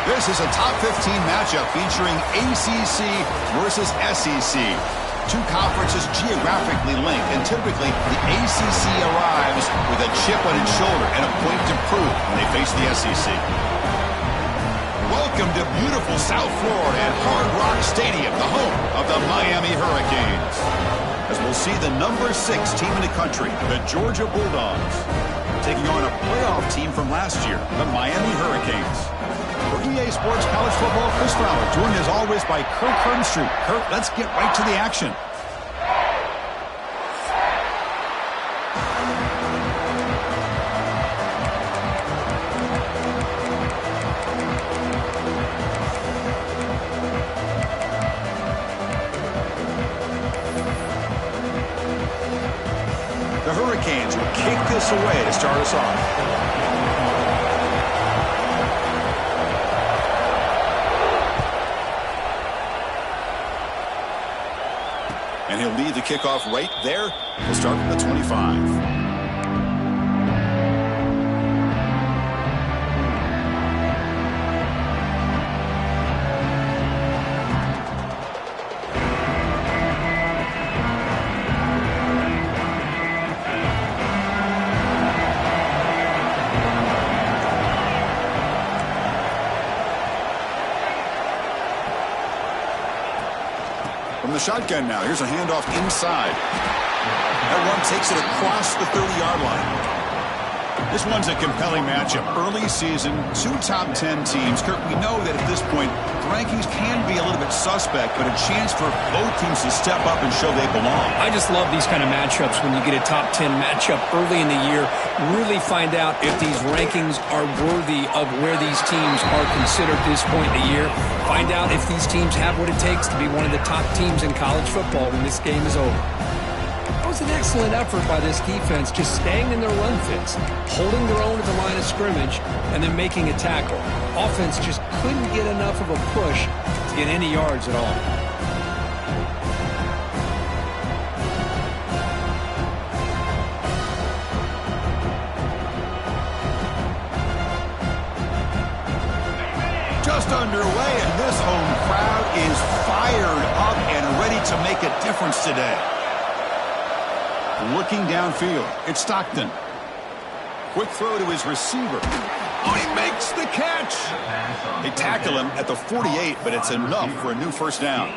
This is a top 15 matchup featuring ACC versus SEC. Two conferences geographically linked, and typically the ACC arrives with a chip on its shoulder and a point to prove when they face the SEC. Welcome to beautiful South Florida at Hard Rock Stadium, the home of the Miami Hurricanes. As we'll see the number 6 team in the country, the Georgia Bulldogs, taking on a playoff team from last year, the Miami Hurricanes. For EA Sports College Football, Chris Fowler, joined as always by Kirk Herbstreit. Kirk, let's get right to the action. The Hurricanes will kick this away to start us off. And he'll lead the kickoff right there. He'll start from the 25. From the shotgun now, here's a handoff inside. That one takes it across the 30-yard line. This one's a compelling matchup. Early season, 2 top 10 teams. Kirk, we know that at this point, the rankings can be a little bit suspect, but a chance for both teams to step up and show they belong. I just love these kind of matchups when you get a top 10 matchup early in the year. Really find out if these rankings are worthy of where these teams are considered at this point in the year. Find out if these teams have what it takes to be one of the top teams in college football when this game is over. That was an excellent effort by this defense, just staying in their run fits, holding their own at the line of scrimmage, and then making a tackle. Offense just couldn't get enough of a push to get any yards at all. Just underway, and this home crowd is fired up and ready to make a difference today. Looking downfield, it's Stockton. Quick throw to his receiver. Oh, he makes the catch. They tackle him at the 48, but it's enough for a new first down.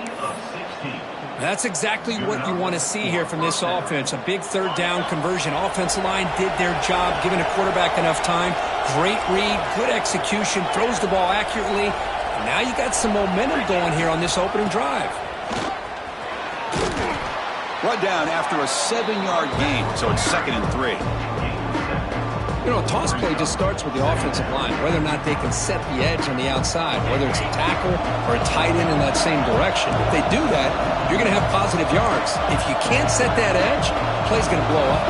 That's exactly what you want to see here from this offense. A big third down conversion. Offensive line did their job, giving a quarterback enough time. Great read, good execution, throws the ball accurately. And now you got some momentum going here on this opening drive. Brought down after a 7-yard gain, so it's 2nd and 3. You know, a toss play just starts with the offensive line, whether or not they can set the edge on the outside, whether it's a tackle or a tight end in that same direction. If they do that, you're going to have positive yards. If you can't set that edge, the play's going to blow up.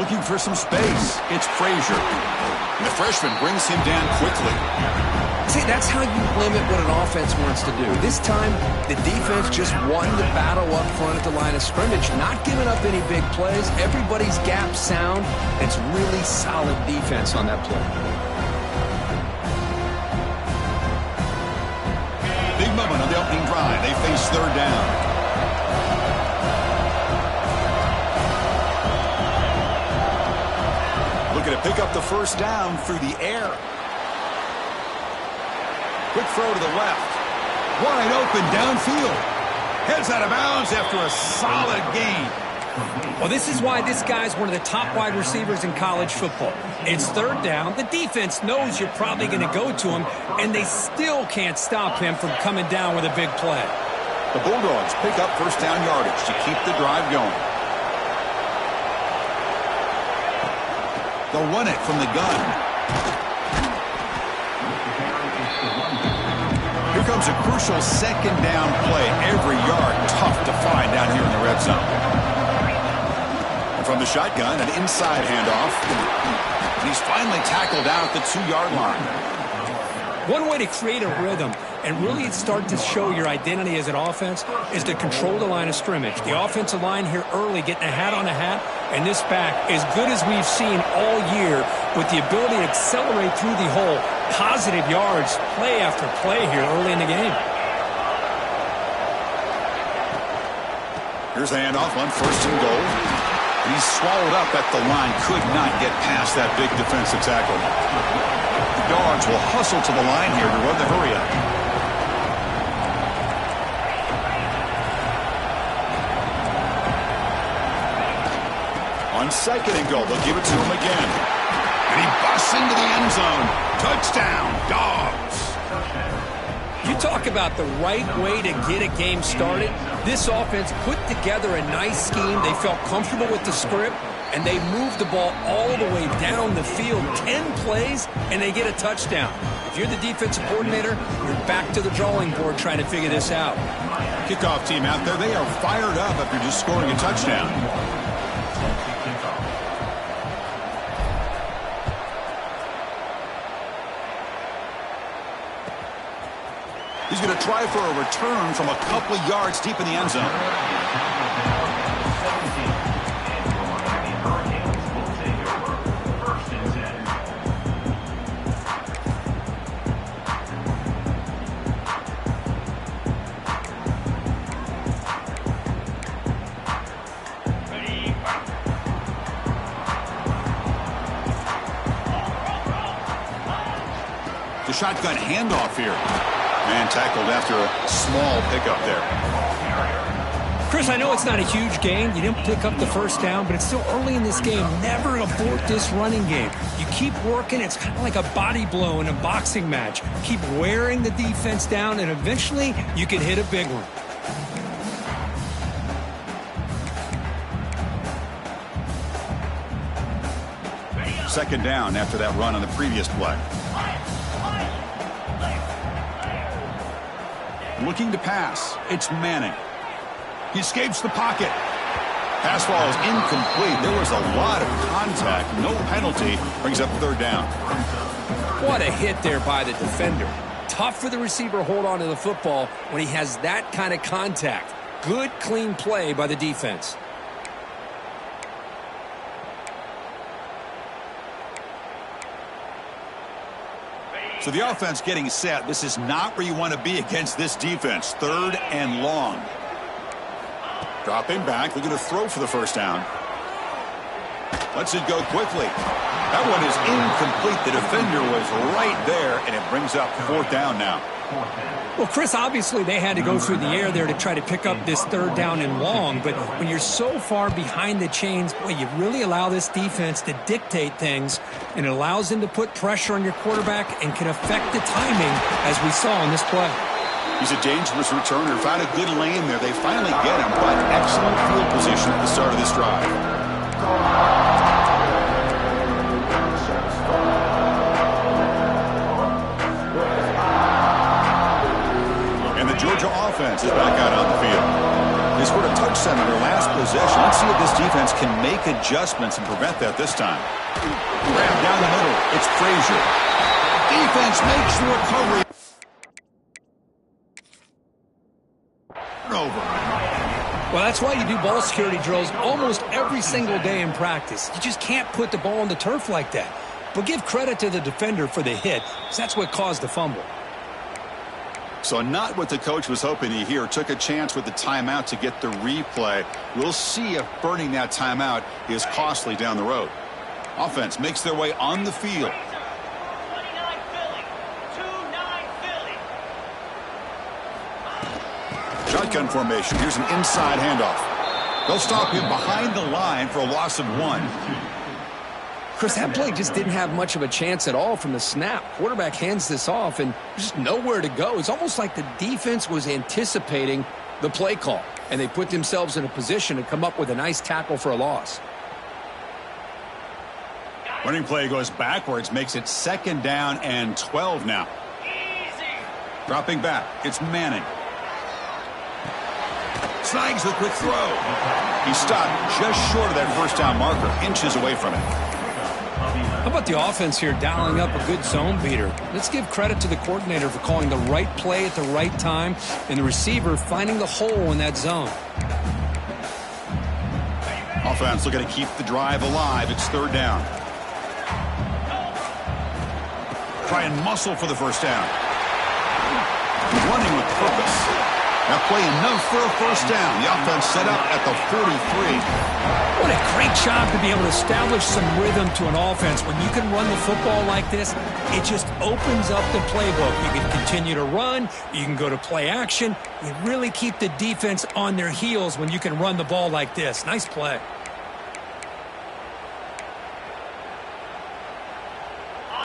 Looking for some space. It's Frazier. And the freshman brings him down quickly. See, that's how you limit what an offense wants to do. This time, the defense just won the battle up front at the line of scrimmage, not giving up any big plays. Everybody's gap sound. It's really solid defense on that play. Big moment on the opening drive. They face third down. Looking to pick up the first down through the air. Quick throw to the left. Wide open downfield. Heads out of bounds after a solid gain. Well, this is why this guy's one of the top wide receivers in college football. It's third down. The defense knows you're probably going to go to him, and they still can't stop him from coming down with a big play. The Bulldogs pick up first down yardage to keep the drive going. They'll run it from the gun. Here comes a crucial second down play. Every yard tough to find down here in the red zone. And from the shotgun, an inside handoff. He's finally tackled down at the 2-yard line. One way to create a rhythm and really start to show your identity as an offense is to control the line of scrimmage. The offensive line here early getting a hat on a hat, and this back, as good as we've seen all year, with the ability to accelerate through the hole, positive yards, play after play here early in the game. Here's the handoff on 1st and goal. He's swallowed up at the line, could not get past that big defensive tackle. The guards will hustle to the line here to run the hurry up. On 2nd and goal, they'll give it to him again. And he busts into the end zone. Touchdown, Dogs. You talk about the right way to get a game started. This offense put together a nice scheme. They felt comfortable with the script, and they moved the ball all the way down the field. 10 plays, and they get a touchdown. If you're the defensive coordinator, you're back to the drawing board trying to figure this out. Kickoff team out there, they are fired up after just scoring a touchdown. He's going to try for a return from a couple of yards deep in the end zone. The shotgun handoff here. And tackled after a small pickup there. Chris, I know it's not a huge gain. You didn't pick up the first down, but it's still early in this game. Never abort this running game. You keep working. It's kind of like a body blow in a boxing match. Keep wearing the defense down, and eventually you can hit a big one. Second down after that run on the previous play. Looking to pass. It's Manning. He escapes the pocket. Pass ball is incomplete. There was a lot of contact. No penalty. Brings up 3rd down. What a hit there by the defender. Tough for the receiver to hold on to the football when he has that kind of contact. Good, clean play by the defense. So the offense getting set. This is not where you want to be against this defense. 3rd and long. Dropping back, looking to throw for the 1st down. Lets it go quickly. That one is incomplete. The defender was right there, and it brings up 4th down now. Well, Chris, obviously they had to go through the air there to try to pick up this 3rd down and long, but when you're so far behind the chains, boy, you really allow this defense to dictate things, and it allows them to put pressure on your quarterback and can affect the timing, as we saw in this play. He's a dangerous returner. Found a good lane there. They finally get him, but excellent field position at the start of this drive. Georgia offense is back out on the field. They scored a touchdown on their last possession. Let's see if this defense can make adjustments and prevent that this time. Grab down the middle. It's Frazier. Defense makes the recovery. Over. Well, that's why you do ball security drills almost every single day in practice. You just can't put the ball on the turf like that. But give credit to the defender for the hit, because that's what caused the fumble. So not what the coach was hoping to hear. Took a chance with the timeout to get the replay. We'll see if burning that timeout is costly down the road. Offense makes their way on the field. 29 Philly. 2-9 Philly. Shotgun formation. Here's an inside handoff. They'll stop him behind the line for a loss of 1. Chris, that play just didn't have much of a chance at all from the snap. Quarterback hands this off, and there's just nowhere to go. It's almost like the defense was anticipating the play call, and they put themselves in a position to come up with a nice tackle for a loss. Running play goes backwards, makes it 2nd down and 12 now. Dropping back, it's Manning. Snags the quick throw. He stopped just short of that 1st down marker, inches away from it. How about the offense here dialing up a good zone beater? Let's give credit to the coordinator for calling the right play at the right time and the receiver finding the hole in that zone. Offense looking to keep the drive alive. It's third down. Try and muscle for the first down. Running with purpose. That play enough for a first down. The offense set up at the 43. What a great job to be able to establish some rhythm to an offense. When you can run the football like this, it just opens up the playbook. You can continue to run. You can go to play action. You really keep the defense on their heels when you can run the ball like this. Nice play.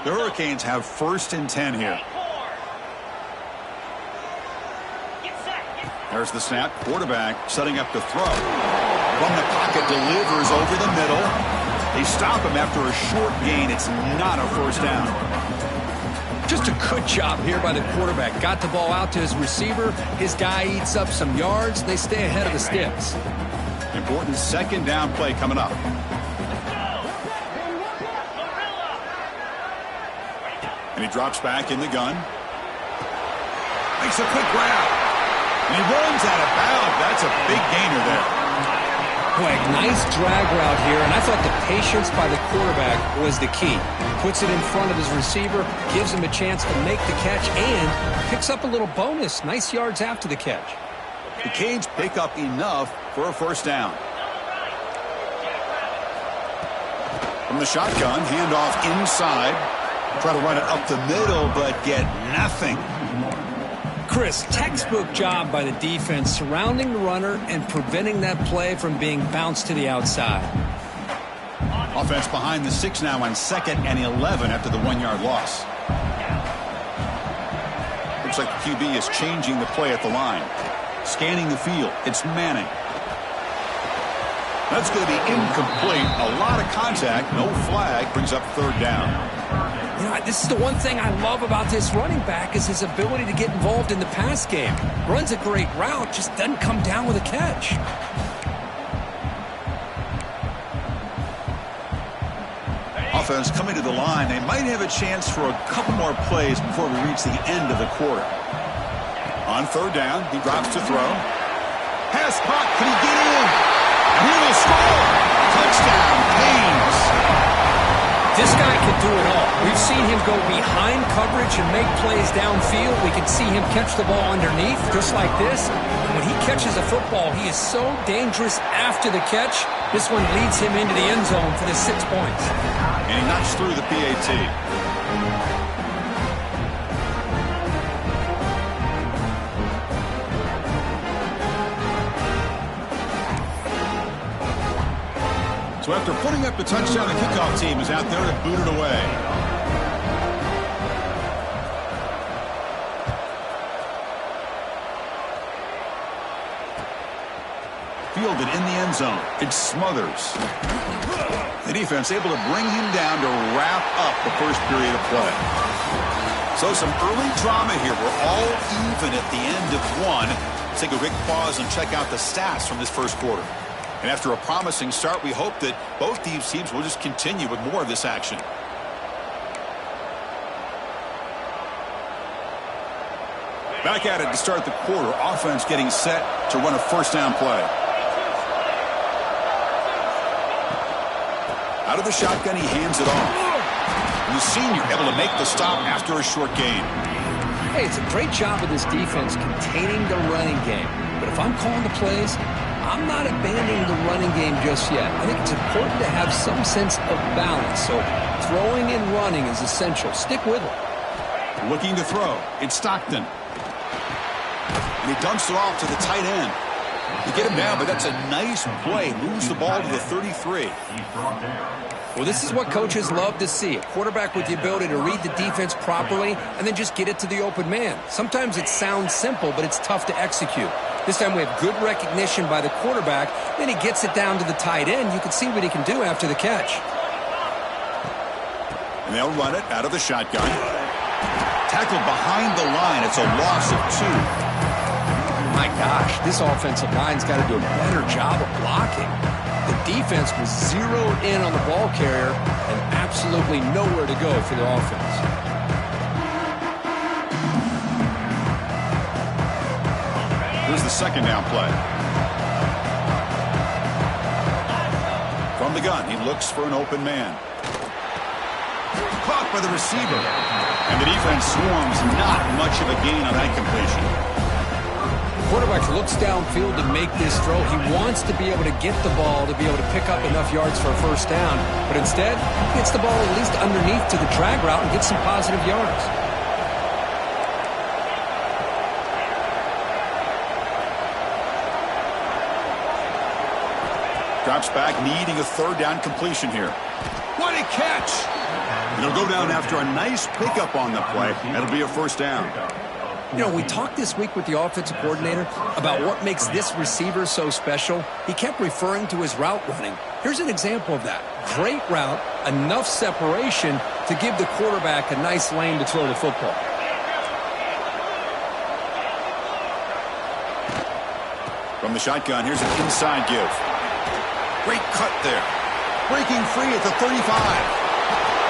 The Hurricanes have 1st and 10 here. There's the snap. Quarterback setting up the throw. From the pocket, delivers over the middle. They stop him after a short gain. It's not a first down. Just a good job here by the quarterback. Got the ball out to his receiver. His guy eats up some yards. They stay ahead of the sticks. Important second down play coming up. And he drops back in the gun. Makes a quick grab. And he runs out of bounds. That's a big gainer there. Boy, nice drag route here, and I thought the patience by the quarterback was the key. Puts it in front of his receiver, gives him a chance to make the catch, and picks up a little bonus. Nice yards after the catch. The Canes pick up enough for a first down. From the shotgun, handoff inside. Try to run it up the middle, but get nothing. Chris, textbook job by the defense surrounding the runner and preventing that play from being bounced to the outside. Offense behind the 6 now on 2nd and 11 after the 1-yard loss. Looks like the QB is changing the play at the line. Scanning the field. It's Manning. That's going to be incomplete. A lot of contact. No flag. Brings up 3rd down. You know, this is the one thing I love about this running back is his ability to get involved in the pass game. Runs a great route, just doesn't come down with a catch. Offense coming to the line. They might have a chance for a couple more plays before we reach the end of the quarter. On 3rd down, he drops to throw. Pass caught. Can he get in? And he will score. Touchdown, Canes. This guy can do it all. We've seen him go behind coverage and make plays downfield. We can see him catch the ball underneath, just like this. And when he catches a football, he is so dangerous after the catch. This one leads him into the end zone for the 6 points. And he knocks through the PAT. So after putting up the touchdown, the kickoff team is out there to boot it away. Fielded in the end zone. It's Smothers. The defense able to bring him down to wrap up the first period of play. So some early drama here. We're all even at the end of one. Let's take a quick pause and check out the stats from this first quarter. And after a promising start, we hope that both these teams will just continue with more of this action. Back at it to start the quarter. Offense getting set to run a first down play. Out of the shotgun, he hands it off. And the senior able to make the stop after a short gain. Hey, it's a great job of this defense containing the running game. But if I'm calling the plays, I'm not abandoning the running game just yet. I think it's important to have some sense of balance. So throwing and running is essential. Stick with it. Looking to throw. It's Stockton. And he dumps it off to the tight end. You get him down, but that's a nice play. Moves the ball to the 33. Well, this is what coaches love to see. A quarterback with the ability to read the defense properly and then just get it to the open man. Sometimes it sounds simple, but it's tough to execute. This time we have good recognition by the quarterback. Then he gets it down to the tight end. You can see what he can do after the catch. And they'll run it out of the shotgun. Tackled behind the line. It's a loss of 2. My gosh, this offensive line's got to do a better job of blocking. The defense was zeroed in on the ball carrier and absolutely nowhere to go for the offense. Here's the second down play. From the gun, he looks for an open man. Caught by the receiver. And the defense swarms, not much of a gain on that completion. Quarterback looks downfield to make this throw. He wants to be able to get the ball to be able to pick up enough yards for a first down. But instead, he gets the ball at least underneath to the drag route and gets some positive yards. Drops back, needing a third down completion here. What a catch! It'll go down after a nice pickup on the play. That'll be a first down. You know, we talked this week with the offensive coordinator about what makes this receiver so special. He kept referring to his route running. Here's an example of that. Great route, enough separation to give the quarterback a nice lane to throw the football. From the shotgun, here's an inside give. Great cut there. Breaking free at the 35.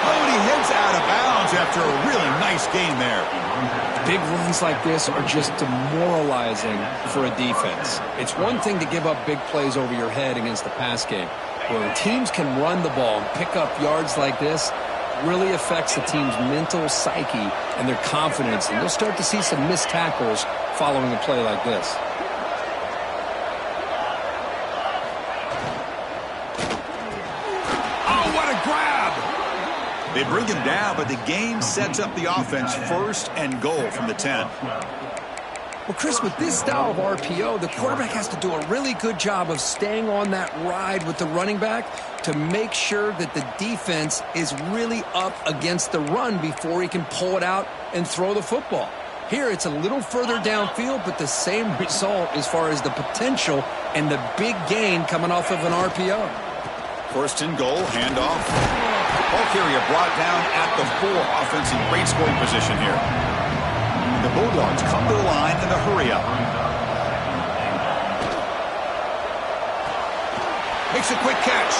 Oh, and he heads out of bounds after a really nice gain there. Big runs like this are just demoralizing for a defense. It's one thing to give up big plays over your head against the pass game. When teams can run the ball and pick up yards like this, it really affects the team's mental psyche and their confidence. And you'll start to see some missed tackles following a play like this. They bring him down, but the game sets up the offense first and goal from the 10. Well, Chris, with this style of RPO, the quarterback has to do a really good job of staying on that ride with the running back to make sure that the defense is really up against the run before he can pull it out and throw the football. Here, it's a little further downfield, but the same result as far as the potential and the big gain coming off of an RPO. First and goal, handoff. Ball carrier brought down at the 4. Offense in great scoring position here. The Bulldogs come to the line in a hurry-up. Makes a quick catch.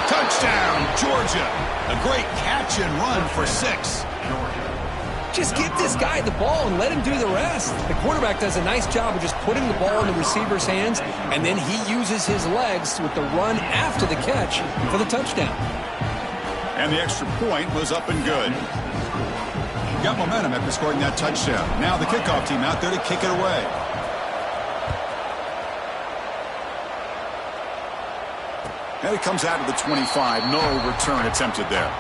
Touchdown, Georgia. A great catch and run for 6. Just give this guy the ball and let him do the rest. The quarterback does a nice job of just putting the ball in the receiver's hands, and then he uses his legs with the run after the catch for the touchdown. And the extra point was up and good. Got momentum after scoring that touchdown. Now the kickoff team out there to kick it away. And it comes out of the 25. No return attempted there.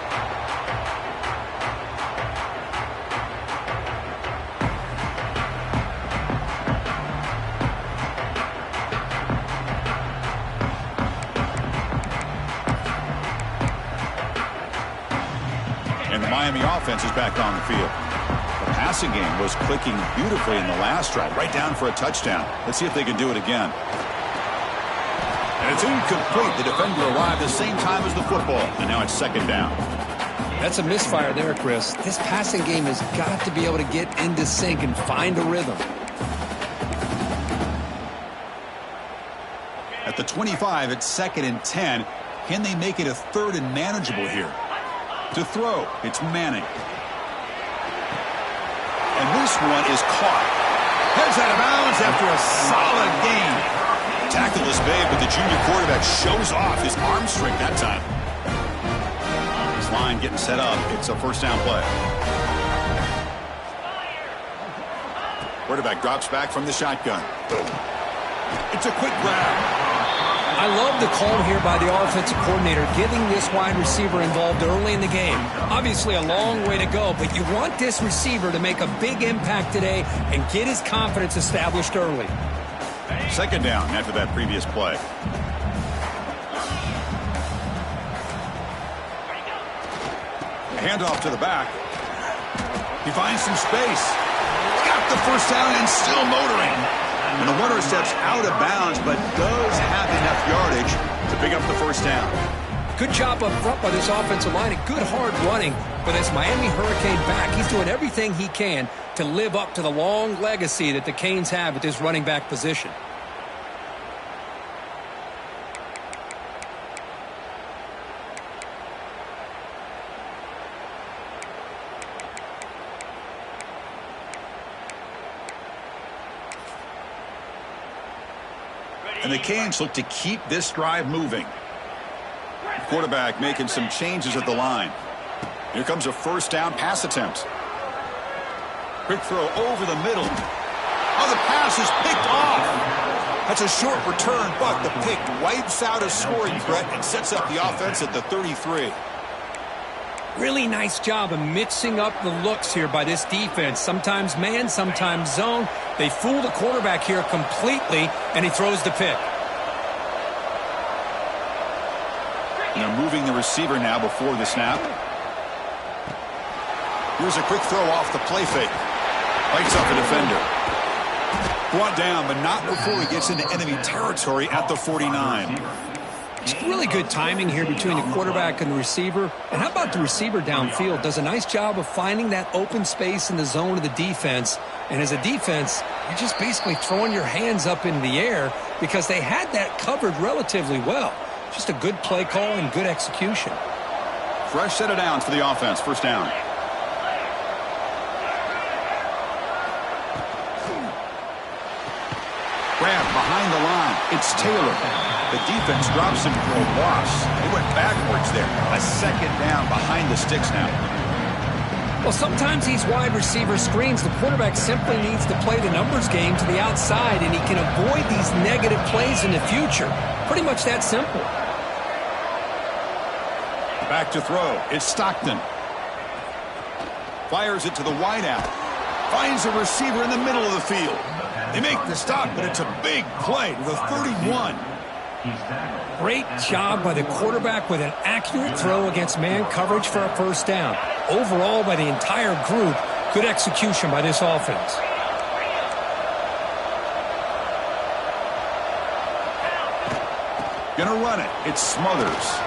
And the Miami offense is back on the field. The passing game was clicking beautifully in the last drive, right down for a touchdown. Let's see if they can do it again. And it's incomplete. The defender arrived the same time as the football, and now it's second down. That's a misfire there, Chris. This passing game has got to be able to get into sync and find a rhythm. At the 25, it's 2nd and 10. Can they make it a 3rd and manageable here? To throw, it's Manning. And this one is caught. Heads out of bounds after a solid gain. Tackle is made, but the junior quarterback shows off his arm strength that time. This line getting set up. It's a first down play. Quarterback drops back from the shotgun. It's a quick grab. I love the call here by the offensive coordinator, getting this wide receiver involved early in the game. Obviously a long way to go, but you want this receiver to make a big impact today and get his confidence established early. Second down after that previous play. Handoff to the back. He finds some space. Got the first down and still motoring. And the runner steps out of bounds, but does have enough yardage to pick up the first down. Good job up front by this offensive line and good hard running for this Miami Hurricane back. He's doing everything he can to live up to the long legacy that the Canes have at this running back position. And the Canes look to keep this drive moving. Quarterback making some changes at the line. Here comes a first down pass attempt. Quick throw over the middle. Oh, the pass is picked off. That's a short return, but the pick wipes out a scoring threat and sets up the offense at the 33. Really nice job of mixing up the looks here by this defense. Sometimes man, sometimes zone. They fool the quarterback here completely, and he throws the pick. And they're moving the receiver now before the snap. Here's a quick throw off the play fake. Lights up a defender. Brought down, but not before he gets into enemy territory at the 49. It's really good timing here between the quarterback and the receiver. And how about the receiver downfield? Does a nice job of finding that open space in the zone of the defense. And as a defense, you're just basically throwing your hands up in the air because they had that covered relatively well. Just a good play call and good execution. Fresh set of downs for the offense. First down. Grab behind the line. It's Taylor. The defense drops him for a loss. They went backwards there. A second down behind the sticks now. Well, sometimes these wide receiver screens, the quarterback simply needs to play the numbers game to the outside, and he can avoid these negative plays in the future. Pretty much that simple. Back to throw. It's Stockton. Fires it to the wideout. Finds a receiver in the middle of the field. They make the stop, but it's a big play to the 31. Great job by the quarterback with an accurate throw against man coverage for a first down. Overall, by the entire group, good execution by this offense. Gonna run it. It's Smothers.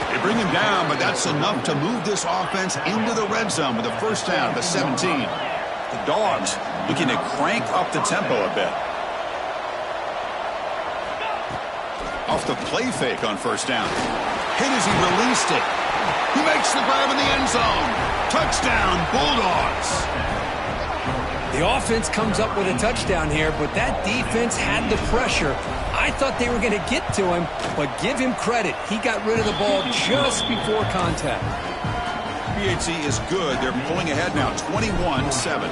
They bring him down, but that's enough to move this offense into the red zone with a first down at the 17. The Dogs looking to crank up the tempo a bit. Off the play fake on first down. Hit as he released it. He makes the grab in the end zone. Touchdown, Bulldogs. The offense comes up with a touchdown here, but that defense had the pressure. I thought they were going to get to him, but give him credit. He got rid of the ball just before contact. PHC is good. They're pulling ahead now, 21-7.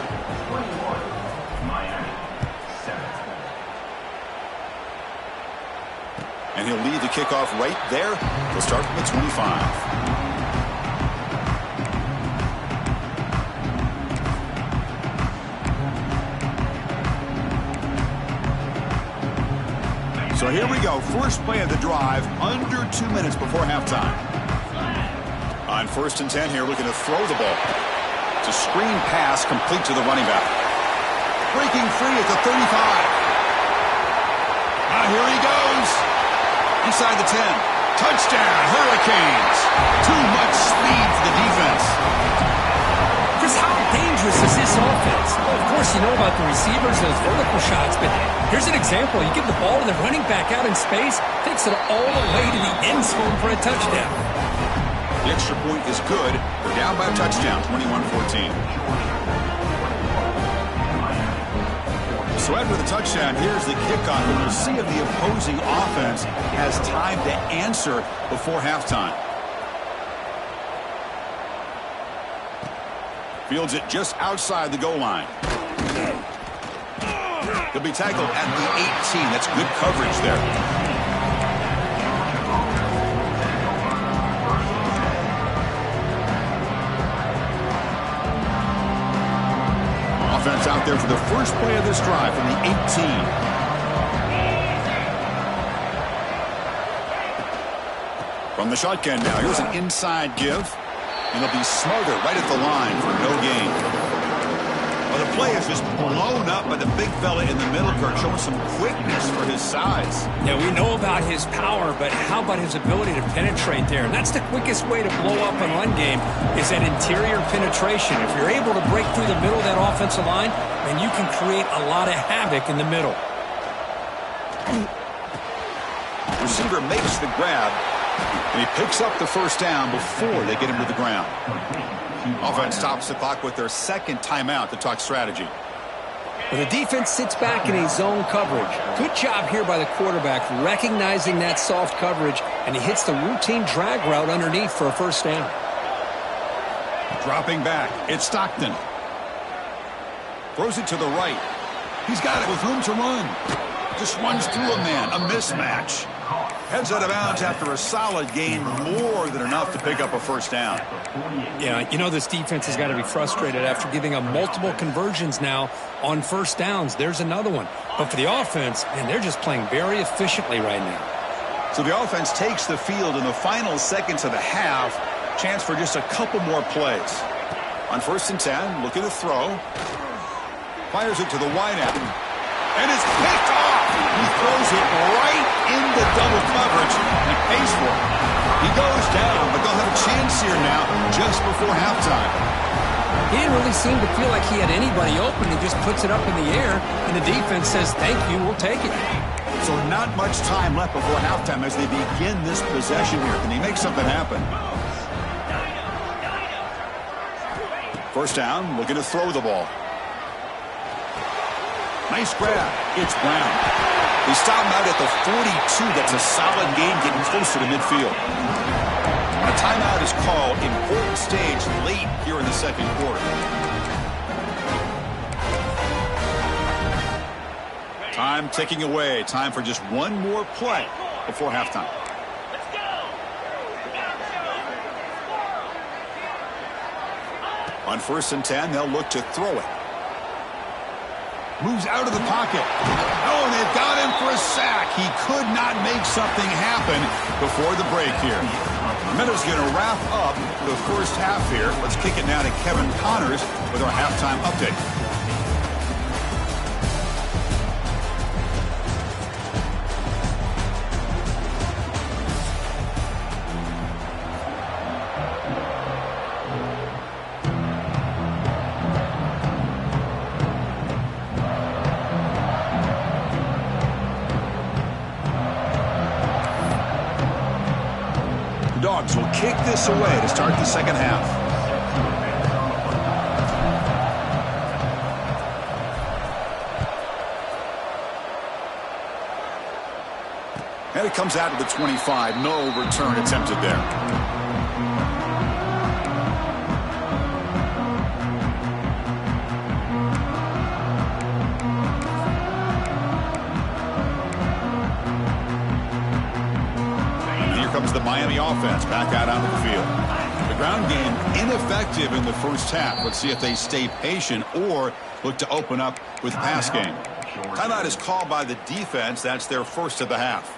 And he'll lead the kickoff right there. He'll start from the 25. So here we go. First play of the drive, under 2 minutes before halftime. On first and 10 here, looking to throw the ball. It's a screen pass complete to the running back. Breaking free at the 35. Now here he goes. Inside the 10. Touchdown, Hurricanes. Too much speed for the defense. Chris, how dangerous is this offense? Well, of course, you know about the receivers, those vertical shots, but here's an example. You give the ball to the running back out in space, takes it all the way to the end zone for a touchdown. The extra point is good. They're down by a touchdown, 21-14. So after the touchdown, here's the kickoff, and we'll see if the opposing offense has time to answer before halftime. Fields it just outside the goal line. He'll be tackled at the 18. That's good coverage there. Offense out there for the first play of this drive from the 18. From the shotgun now, here's an inside give. And they'll be smothered right at the line for no gain. Well, the play is just blown up by the big fella in the middle, Kurt, showing some quickness for his size. Yeah, we know about his power, but how about his ability to penetrate there? And that's the quickest way to blow up a run game is that interior penetration. If you're able to break through the middle of that offensive line, then you can create a lot of havoc in the middle. Receiver makes the grab, and he picks up the first down before they get him to the ground. Offense stops the clock with their second timeout to talk strategy. Well, the defense sits back in a zone coverage. Good job here by the quarterback recognizing that soft coverage, and he hits the routine drag route underneath for a first down. Dropping back, it's Stockton. Throws it to the right. He's got it with room to run. Just runs through a man, a mismatch. Heads out of bounds after a solid gain, more than enough to pick up a first down. Yeah, you know this defense has got to be frustrated after giving up multiple conversions now on first downs. There's another one. But for the offense, man, they're just playing very efficiently right now. So the offense takes the field in the final seconds of the half. Chance for just a couple more plays. On 1st and 10, looking to throw. Fires it to the wideout. And it's picked off. He throws it right into double coverage, and he pays for it. He goes down, but they'll have a chance here now just before halftime. He didn't really seem to feel like he had anybody open. He just puts it up in the air, and the defense says, thank you, we'll take it. So not much time left before halftime as they begin this possession here. Can he make something happen? First down, looking to throw the ball. Nice grab. It's Brown. They stop him out at the 42. That's a solid gain getting closer to midfield. A timeout is called. Important stage late here in the second quarter. Time ticking away. Time for just one more play before halftime. On 1st and 10, they'll look to throw it. Moves out of the pocket. Oh, and they've got him for a sack. He could not make something happen before the break here. Meadows going to wrap up the first half here. Let's kick it now to Kevin Connors with our halftime update. Dogs will kick this away to start the second half. And it comes out to the 25. No return attempted there. The Miami offense back out onto the field. The ground game ineffective in the first half. Let's see if they stay patient or look to open up with the pass game. Timeout is called by the defense. That's their first of the half.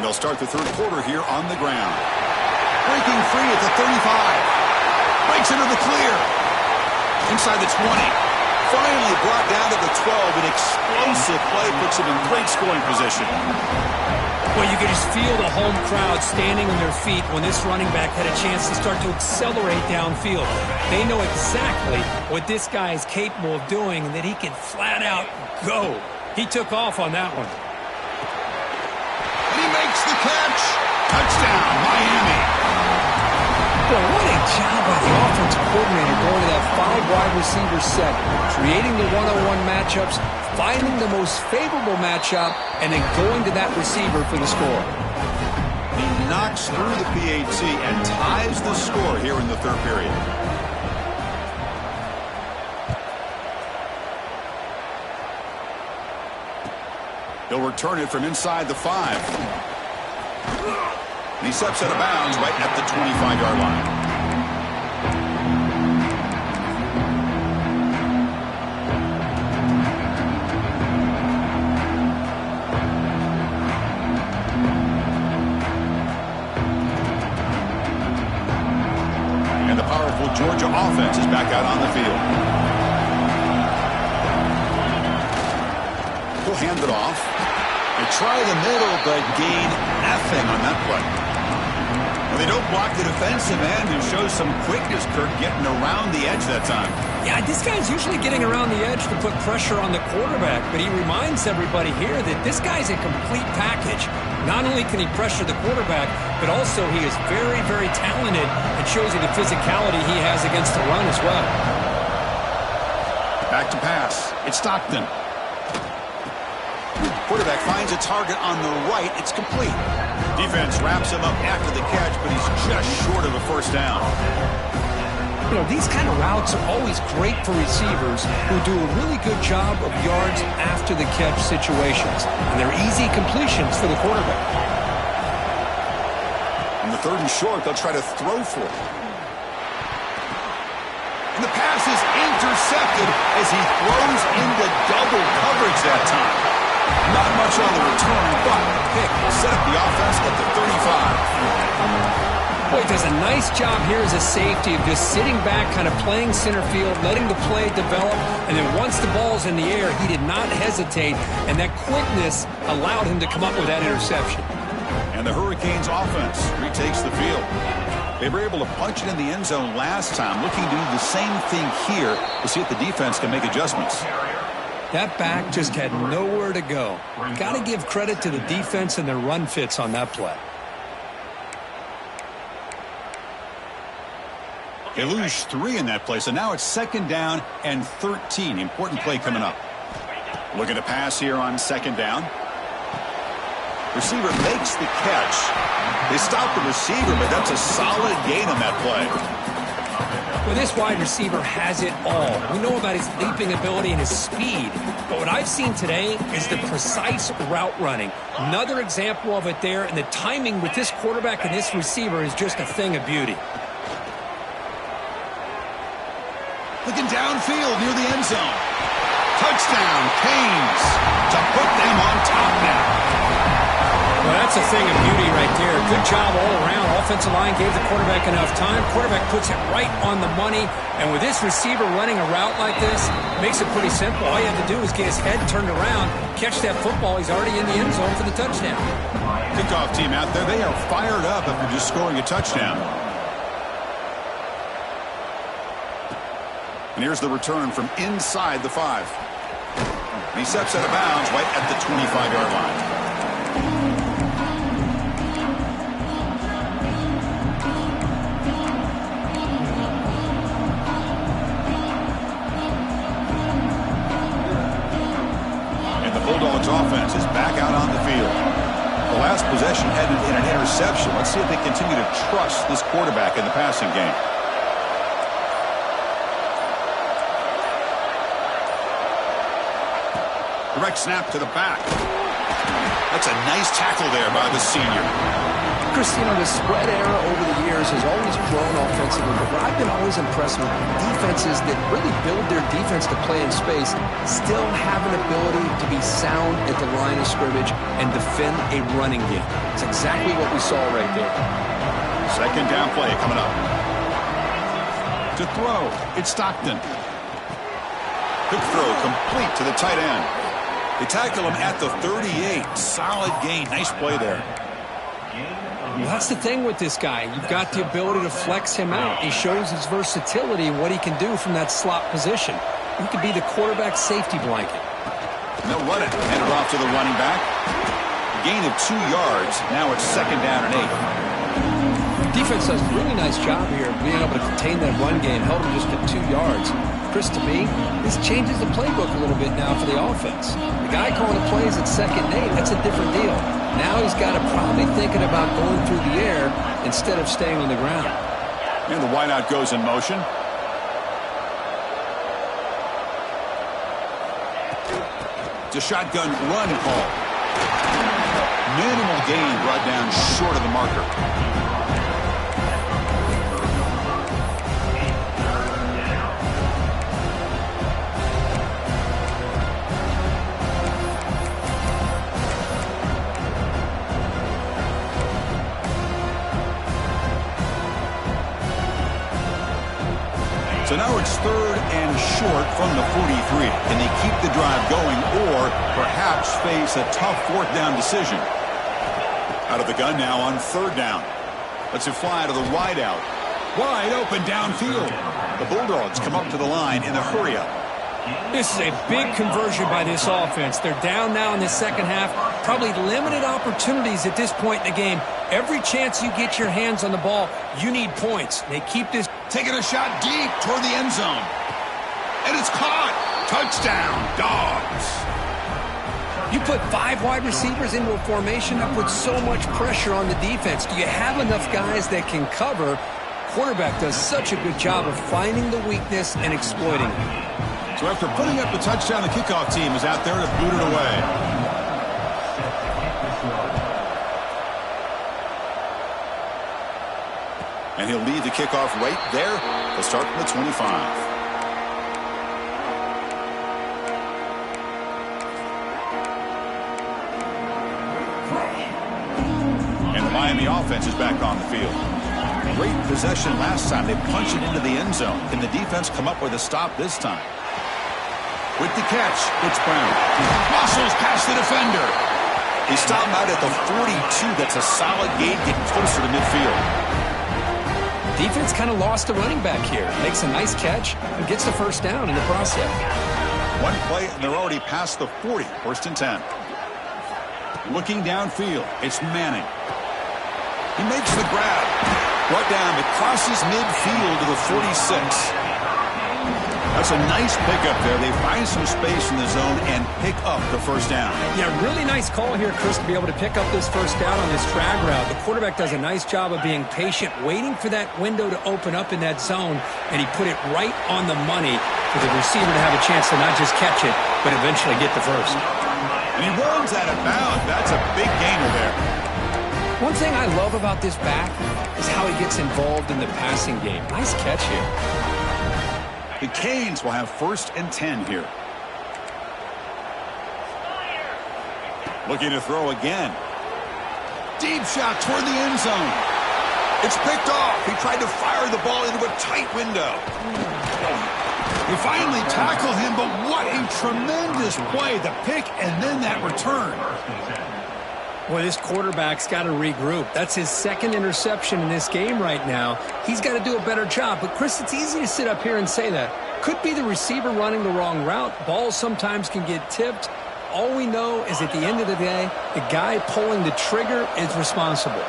They'll start the third quarter here on the ground. Breaking free at the 35. Breaks into the clear. Inside the 20. Finally brought down to the 12. An explosive play puts him in great scoring position. Well, you could just feel the home crowd standing on their feet when this running back had a chance to start to accelerate downfield. They know exactly what this guy is capable of doing and that he can flat out go. He took off on that one. He makes the catch. Touchdown, Miami. Well, what a job by the offensive coordinator going to that 5-wide receiver set, creating the one-on-one matchups, finding the most favorable matchup, and then going to that receiver for the score. He knocks through the PAT and ties the score here in the third period. He'll return it from inside the 5. And he steps out of bounds right at the 25-yard line. Georgia offense is back out on the field. He'll hand it off. They try the middle, but gain nothing on that play. Well, they don't block the defensive end and show some quickness, Kirk, getting around the edge that time. Yeah, this guy's usually getting around the edge to put pressure on the quarterback, but he reminds everybody here that this guy's a complete package. Not only can he pressure the quarterback, but also he is very, very talented and shows you the physicality he has against the run as well. Back to pass. It's Stockton. Quarterback finds a target on the right. It's complete. Defense wraps him up after the catch, but he's just short of a first down. You know, these kind of routes are always great for receivers who do a really good job of yards after the catch situations. And they're easy completions for the quarterback. On the 3rd and short, they'll try to throw for it. And the pass is intercepted as he throws into double coverage that time. Not much on the return, but pick will set up the offense at the 35. Boy, he does a nice job here as a safety of just sitting back, kind of playing center field, letting the play develop, and then once the ball's in the air, he did not hesitate, and that quickness allowed him to come up with that interception. And the Hurricanes offense retakes the field. They were able to punch it in the end zone last time, looking to do the same thing here to see if the defense can make adjustments. That back just had nowhere to go. Got to give credit to the defense and their run fits on that play. They lose 3 in that play, so now it's 2nd down and 13. Important play coming up. Looking to pass here on 2nd down. Receiver makes the catch. They stop the receiver, but that's a solid gain on that play. Well, this wide receiver has it all. We know about his leaping ability and his speed. But what I've seen today is the precise route running. Another example of it there, and the timing with this quarterback and this receiver is just a thing of beauty. Looking downfield near the end zone. Touchdown, Canes, to put them on top now. Well, that's a thing of beauty right there. Good job all around. Offensive line gave the quarterback enough time. Quarterback puts it right on the money. And with this receiver running a route like this, makes it pretty simple. All you have to do is get his head turned around, catch that football. He's already in the end zone for the touchdown. Kickoff team out there, they are fired up after just scoring a touchdown. And here's the return from inside the 5. And he steps out of bounds right at the 25-yard line. Bulldogs offense is back out on the field. The last possession ended in an interception. Let's see if they continue to trust this quarterback in the passing game. Direct snap to the back. That's a nice tackle there by the senior. Christina, the spread era over the years has always grown offensively, but what I've been always impressed with defenses that really build their defense to play in space still have an ability to be sound at the line of scrimmage and defend a running game. It's exactly what we saw right there. 2nd down play coming up. To throw, it's Stockton. Quick throw complete to the tight end. They tackle him at the 38. Solid gain. Nice play there. Well, that's the thing with this guy. You've got the ability to flex him out. He shows his versatility and what he can do from that slot position. He could be the quarterback safety blanket. And they'll run it. Hand it off to the running back. Gain of 2 yards. Now it's 2nd down and 8. Defense does a really nice job here of being able to contain that run game. Held him just to 2 yards. Chris, to me, this changes the playbook a little bit now for the offense. The guy calling the plays at 2nd and 8, that's a different deal. Now he's got to probably thinking about going through the air instead of staying on the ground. And the wideout goes in motion. It's a shotgun run call. Minimal gain brought down short of the marker. So now it's 3rd and short from the 43. Can they keep the drive going or perhaps face a tough 4th down decision? Out of the gun now on 3rd down. Let's it fly to the wide out. Wide open downfield. The Bulldogs come up to the line in the hurry-up. This is a big conversion by this offense. They're down now in the second half. Probably limited opportunities at this point in the game. Every chance you get your hands on the ball, you need points. They keep this. Taking a shot deep toward the end zone. And it's caught. Touchdown, Dogs. You put 5 wide receivers into a formation, that puts so much pressure on the defense. Do you have enough guys that can cover? Quarterback does such a good job of finding the weakness and exploiting it. So after putting up the touchdown, the kickoff team is out there to boot it away. And he'll lead the kickoff right there. They'll start from the 25. And the Miami offense is back on the field. Great possession last time. They punched it into the end zone. Can the defense come up with a stop this time? With the catch, it's Brown. Muscles past the defender. He stopped him out at the 42. That's a solid gain, getting closer to midfield. Defense kind of lost a running back here. Makes a nice catch and gets the first down in the process. One play, and they're already past the 40. 1st and 10. Looking downfield, it's Manning. He makes the grab. Brought down, it crosses midfield to the 46. That's a nice pickup there. They find some space in the zone and pick up the first down. Yeah, really nice call here, Chris, to be able to pick up this first down on this drag route. The quarterback does a nice job of being patient, waiting for that window to open up in that zone, and he put it right on the money for the receiver to have a chance to not just catch it, but eventually get the first. And he runs out of bounds. That's a big gainer there. One thing I love about this back is how he gets involved in the passing game. Nice catch here. The Canes will have 1st and 10 here. Looking to throw again. Deep shot toward the end zone. It's picked off. He tried to fire the ball into a tight window. They finally tackle him, but what a tremendous play. The pick and then that return. Boy, this quarterback's got to regroup. That's his 2nd interception in this game right now. He's got to do a better job. But, Chris, it's easy to sit up here and say that. Could be the receiver running the wrong route. Balls sometimes can get tipped. All we know is at the end of the day, the guy pulling the trigger is responsible.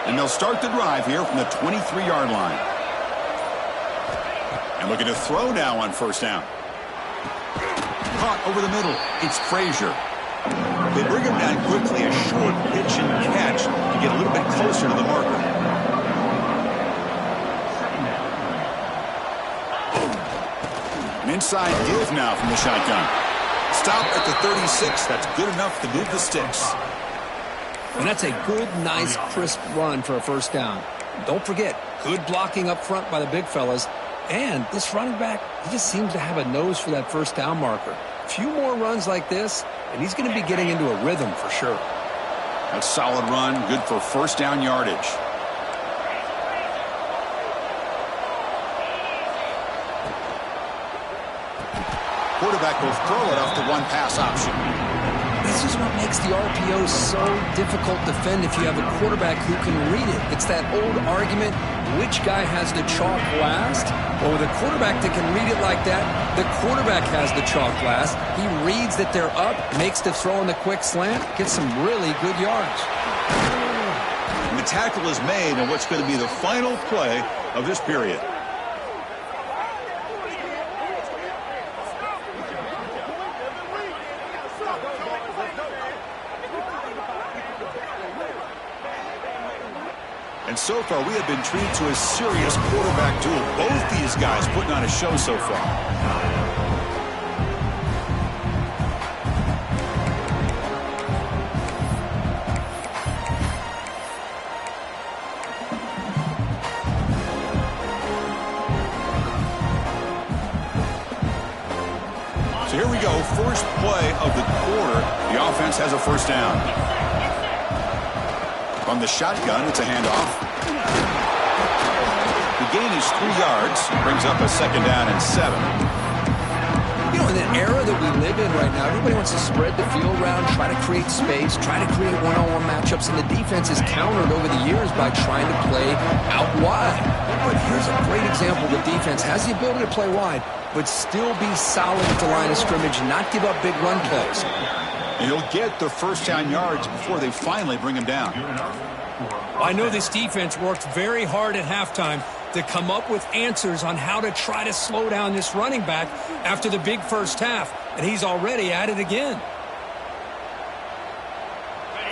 And they'll start the drive here from the 23-yard line. And looking to throw now on 1st down. Caught over the middle. It's Frazier. They bring him down quickly, a short pitch and catch to get a little bit closer to the marker. An inside give now from the shotgun. Stop at the 36. That's good enough to move the sticks. And that's a good, nice, crisp run for a first down. Don't forget, good blocking up front by the big fellas. And this running back, he just seems to have a nose for that first down marker. A few more runs like this, and he's going to be getting into a rhythm for sure. That's a solid run, good for first down yardage. Quarterback will throw it off the one-pass option. This is what makes the RPO so difficult to defend if you have a quarterback who can read it. It's that old argument, which guy has the chalk last? Well, with a quarterback that can read it like that, the quarterback has the chalk last. He reads that they're up, makes the throw in the quick slant, gets some really good yards. And the tackle is made on what's going to be the final play of this period. And so far, we have been treated to a serious quarterback duel. Both these guys putting on a show so far. So here we go. First play of the quarter. The offense has a first down. From the shotgun, it's a handoff. The gain is 3 yards. Brings up a 2nd down and 7. You know, in the era that we live in right now, everybody wants to spread the field around, try to create space, try to create one-on-one matchups, and the defense is countered over the years by trying to play out wide. But here's a great example. The defense has the ability to play wide, but still be solid at the line of scrimmage and not give up big run plays. And he'll get the 1st down yards before they finally bring him down. I know this defense worked very hard at halftime to come up with answers on how to try to slow down this running back after the big first half, and he's already at it again.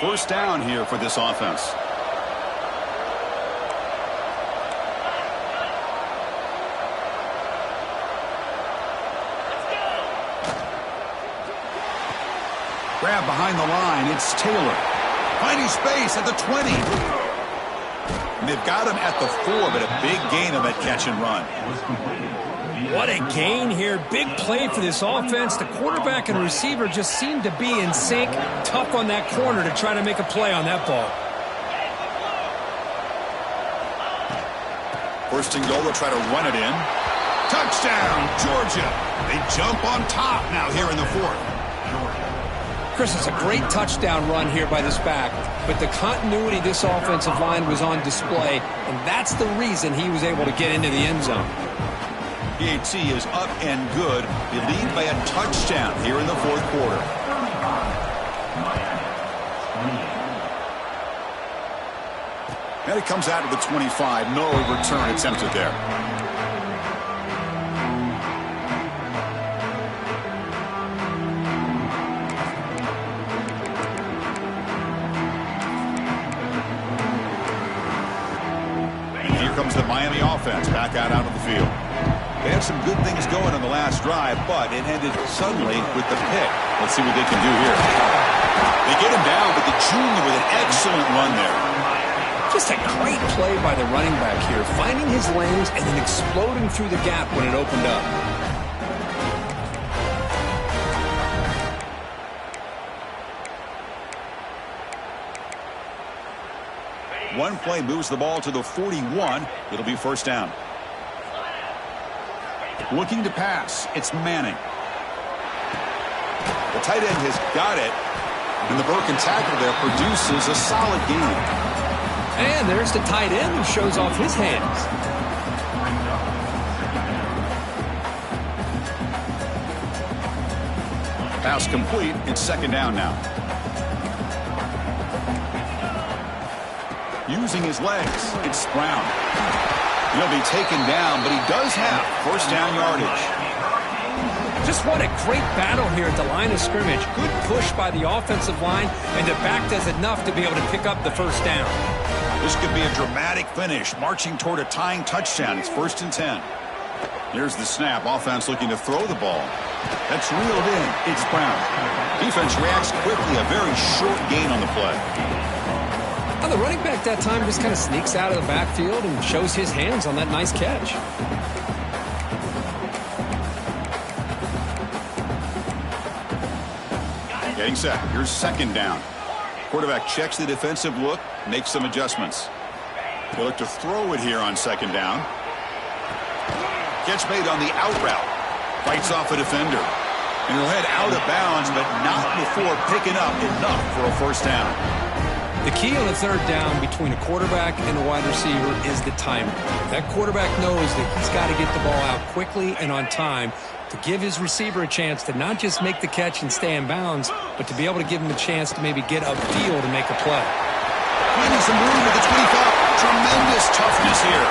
1st down here for this offense. Grab behind the line. It's Taylor. Finding space at the 20. And they've got him at the 4, but a big gain on that catch and run. What a gain here. Big play for this offense. The quarterback and receiver just seem to be in sync. Tough on that corner to try to make a play on that ball. 1st and goal. They'll try to run it in. Touchdown, Georgia. They jump on top now here in the 4th. Chris, it's a great touchdown run here by this back, but the continuity of this offensive line was on display, and that's the reason he was able to get into the end zone. PAT is up and good. They lead by a touchdown here in the 4th quarter. And it comes out of the 25. No return attempted there. Comes the Miami offense back out onto the field. They had some good things going on the last drive, but it ended suddenly with the pick. Let's see what they can do here. They get him down, but the junior with an excellent run there. Just a great play by the running back here, finding his lanes and then exploding through the gap when it opened up. One play moves the ball to the 41. It'll be 1st down. Looking to pass. It's Manning. The tight end has got it. And the broken tackle there produces a solid gain. And there's the tight end who shows off his hands. Pass complete. It's 2nd down now. Using his legs, it's Brown. He'll be taken down, but he does have 1st down yardage. Just what a great battle here at the line of scrimmage. Good push by the offensive line, and the back does enough to be able to pick up the 1st down. This could be a dramatic finish, marching toward a tying touchdown. It's 1st and 10. Here's the snap. Offense looking to throw the ball. That's reeled in. It's Brown. Defense reacts quickly. A very short gain on the play. Well, the running back that time just kind of sneaks out of the backfield and shows his hands on that nice catch. Getting set. Here's 2nd down. Quarterback checks the defensive look, makes some adjustments. He'll look to throw it here on 2nd down. Catch made on the out route. Fights off a defender. And he'll head out of bounds, but not before picking up enough for a 1st down. The key on a 3rd down between a quarterback and a wide receiver is the timing. That quarterback knows that he's got to get the ball out quickly and on time to give his receiver a chance to not just make the catch and stay in bounds, but to be able to give him a chance to maybe get upfield and make a play. Finding some room at the 25. Tremendous toughness here.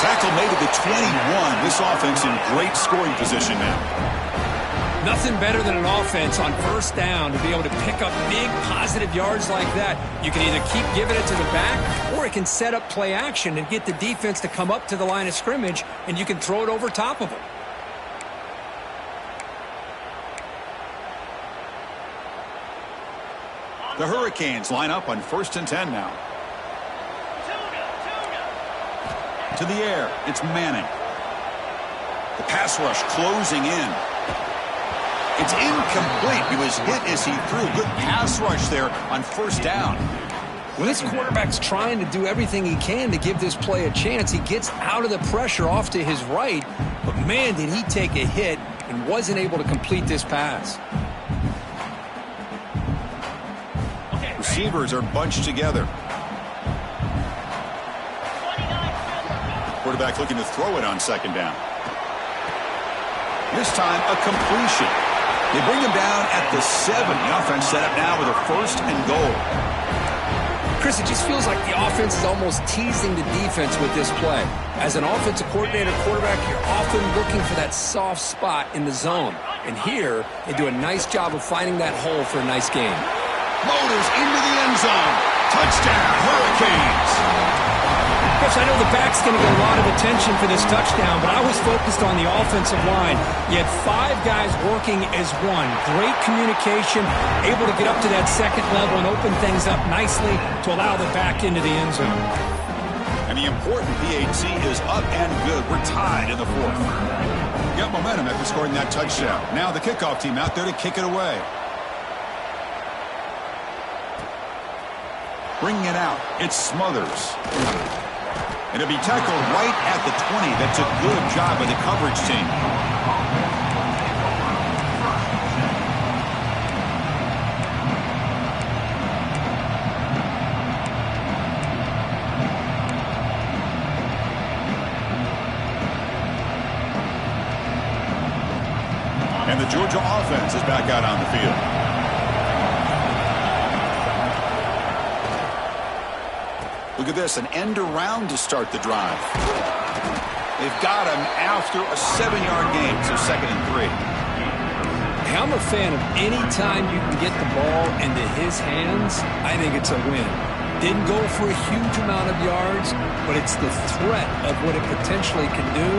Tackle made at the 21. This offense in great scoring position now. Nothing better than an offense on 1st down to be able to pick up big positive yards like that. You can either keep giving it to the back, or it can set up play action and get the defense to come up to the line of scrimmage, and you can throw it over top of them. The Hurricanes line up on 1st and 10 now. To the air, it's Manning. The pass rush closing in. It's incomplete. He was hit as he threw. Good pass rush there on 1st down. When this quarterback's trying to do everything he can to give this play a chance, he gets out of the pressure off to his right, but man, did he take a hit and wasn't able to complete this pass. Receivers are bunched together. Quarterback looking to throw it on second down. This time, a completion. They bring him down at the 7. The offense set up now with a 1st and goal. Chris, it just feels like the offense is almost teasing the defense with this play. As an offensive coordinator quarterback, you're often looking for that soft spot in the zone. And here, they do a nice job of finding that hole for a nice game. Motors into the end zone. Touchdown, Hurricanes. Chris, I know the back's going to get a lot of attention for this touchdown, but I was focused on the offensive line. You had 5 guys working as one. Great communication, able to get up to that second level and open things up nicely to allow the back into the end zone. And the important PAT is up and good. We're tied in the 4th. Got momentum after scoring that touchdown. Now the kickoff team out there to kick it away. Bringing it out, it's Smothers. And it'll be tackled right at the 20. That's a good job by the coverage team. And the Georgia offense is back out on the field. Look at this, an end around to start the drive. They've got him after a 7-yard gain, so 2nd and 3. Hey, I'm a fan of any time you can get the ball into his hands, I think it's a win. Didn't go for a huge amount of yards, but it's the threat of what it potentially can do,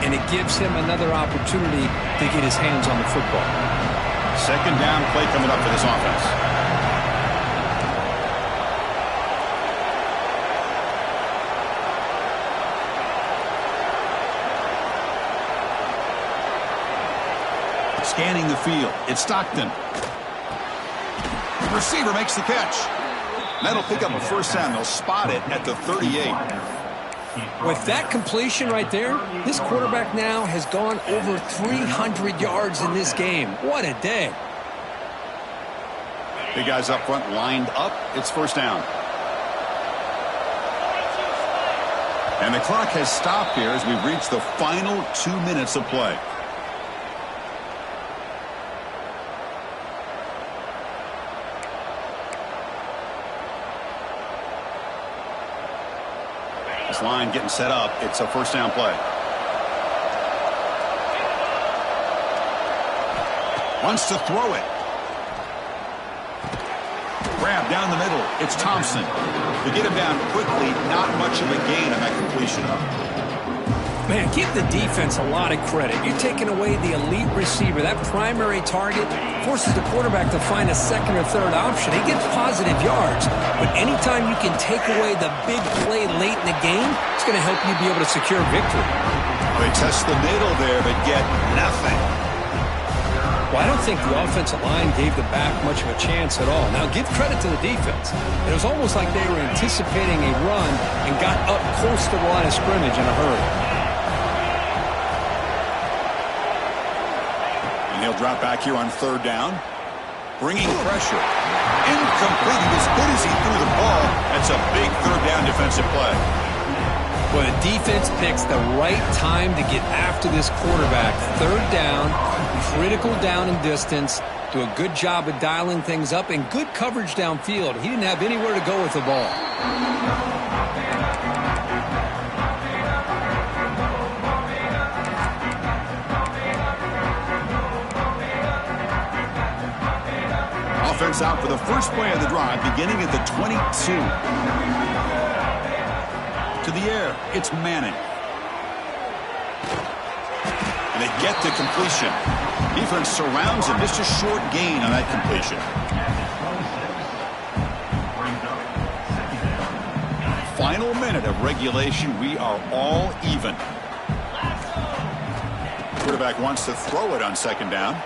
and it gives him another opportunity to get his hands on the football. 2nd down play coming up for this offense. Scanning the field. It's Stockton. The receiver makes the catch. That'll pick up a 1st down. They'll spot it at the 38. With that completion right there, this quarterback now has gone over 300 yards in this game. What a day. Big guys up front lined up. It's 1st down. And the clock has stopped here as we've reached the final 2 minutes of play. This line getting set up. It's a 1st down play. Wants to throw it. Grab down the middle. It's Thompson. To get him down quickly, not much of a gain on that completion. Man, give the defense a lot of credit. You're taking away the elite receiver. That primary target forces the quarterback to find a 2nd or 3rd option. He gets positive yards, but anytime you can take away the big play late in the game, it's going to help you be able to secure victory. They test the middle there, but get nothing. Well, I don't think the offensive line gave the back much of a chance at all. Now, give credit to the defense. It was almost like they were anticipating a run and got up close to the line of scrimmage in a hurry. And he'll drop back here on 3rd down. Bringing pressure. Incomplete. As good as he threw the ball, that's a big 3rd down defensive play. Well, the defense picks the right time to get after this quarterback. 3rd down, critical down and distance. Do a good job of dialing things up and good coverage downfield. He didn't have anywhere to go with the ball. Offense out for the first play of the drive, beginning at the 22. To the air, it's Manning. And they get the completion. Defense surrounds him. Just a short gain on that completion. Final minute of regulation. We are all even. Quarterback wants to throw it on 2nd down.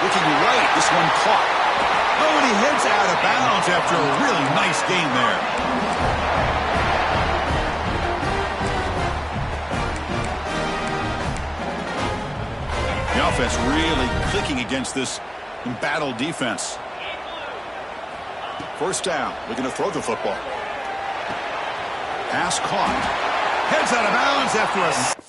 Looking right. This one caught. Oh, and he heads out of bounds after a really nice game there. The offense really clicking against this embattled defense. First down, looking to throw the football. Pass caught. Heads out of bounds after a...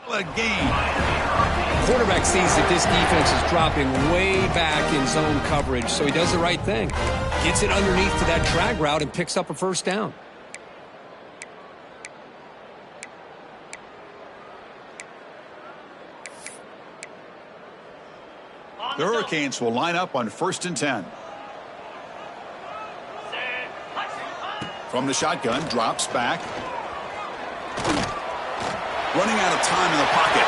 A game. Quarterback sees that this defense is dropping way back in zone coverage, so he does the right thing. Gets it underneath to that drag route and picks up a first down. The Hurricanes will line up on 1st and 10. From the shotgun, drops back. Running out of time in the pocket.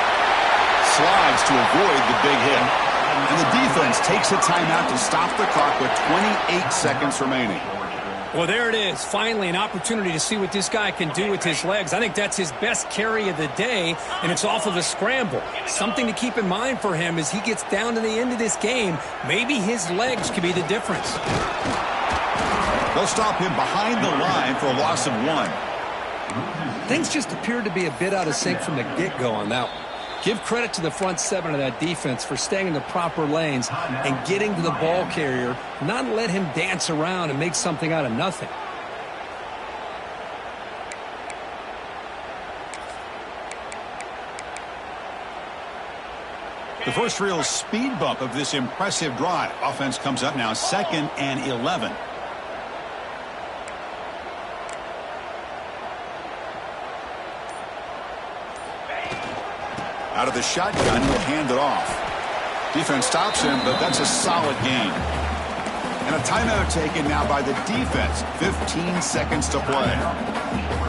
Slides to avoid the big hit. And the defense takes a timeout to stop the clock with 28 seconds remaining. Well, there it is. Finally, an opportunity to see what this guy can do with his legs. I think that's his best carry of the day, and it's off of a scramble. Something to keep in mind for him as he gets down to the end of this game. Maybe his legs could be the difference. They'll stop him behind the line for a loss of 1. Things just appeared to be a bit out of sync from the get-go on that one. Give credit to the front 7 of that defense for staying in the proper lanes and getting to the ball carrier, not let him dance around and make something out of nothing. The first real speed bump of this impressive drive. Offense comes up now 2nd and 11. Out of the shotgun, he'll hand it off. Defense stops him, but that's a solid gain. And a timeout taken now by the defense. 15 seconds to play.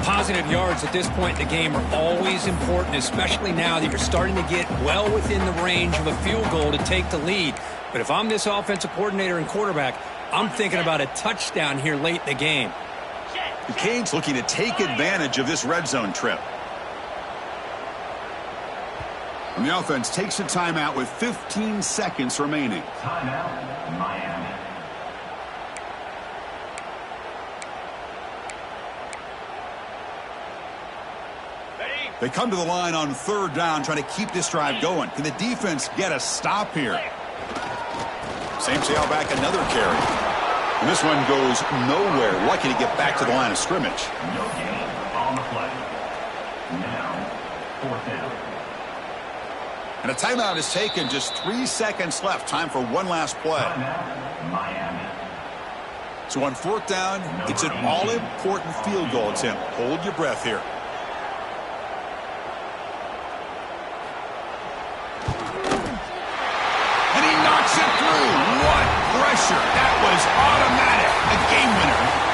Positive yards at this point in the game are always important, especially now that you're starting to get well within the range of a field goal to take the lead. But if I'm this offensive coordinator and quarterback, I'm thinking about a touchdown here late in the game. The Canes looking to take advantage of this red zone trip. And the offense takes a timeout with 15 seconds remaining. Timeout, Miami. They come to the line on third down, trying to keep this drive going. Can the defense get a stop here? Same tailback, another carry. And this one goes nowhere. Lucky to get back to the line of scrimmage. No gain on the play. Now, fourth down. And a timeout is taken. Just 3 seconds left. Time for one last play. Timeout, Miami. So on fourth down, it's an all-important field goal attempt. Hold your breath here. And he knocks it through. What pressure. That was automatic. A game winner.